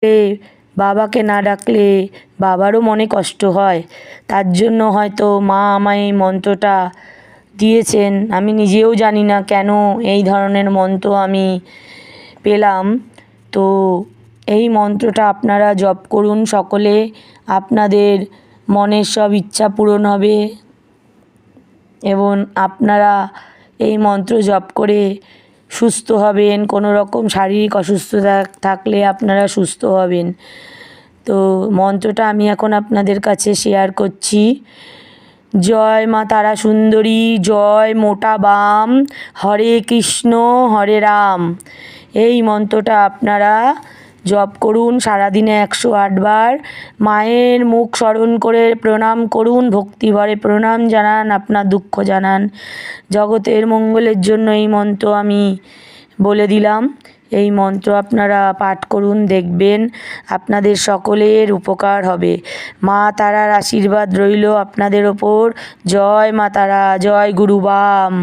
এ বাবাকে না ডাকলে বাবারও মনে কষ্ট হয়। তার জন্য হয়তো মা আমায় এই মন্ত্রটা দিয়েছেন। আমি নিজেও জানি না কেন এই ধরনের মন্ত্র আমি পেলাম। তো এই মন্ত্রটা আপনারা জপ করুন সকলে, আপনাদের মনের সব ইচ্ছা পূরণ হবে এবং আপনারা এই মন্ত্র জপ করে সুস্থ হবেন। কোনো রকম শারীরিক অসুস্থতা থাকলে আপনারা সুস্থ হবেন। তো মন্ত্রটা আমি এখন আপনাদের কাছে শেয়ার করছি। জয় মা তারা সুন্দরী, জয় মোটা বাম, হরে কৃষ্ণ হরে রাম। এই মন্ত্রটা আপনারা জপ করুন সারাদিনে 108 বার। মায়ের মুখ স্মরণ করে প্রণাম করুন, ভক্তিভরে প্রণাম জানান, আপনার দুঃখ জানান। জগতের মঙ্গলের জন্য এই মন্ত্র আমি বলে দিলাম। এই মন্ত্র আপনারা পাঠ করুন, দেখবেন আপনাদের সকলের উপকার হবে। মা তারার আশীর্বাদ রইল আপনাদের ওপর। জয় মা তারা, জয় গুরু বাম।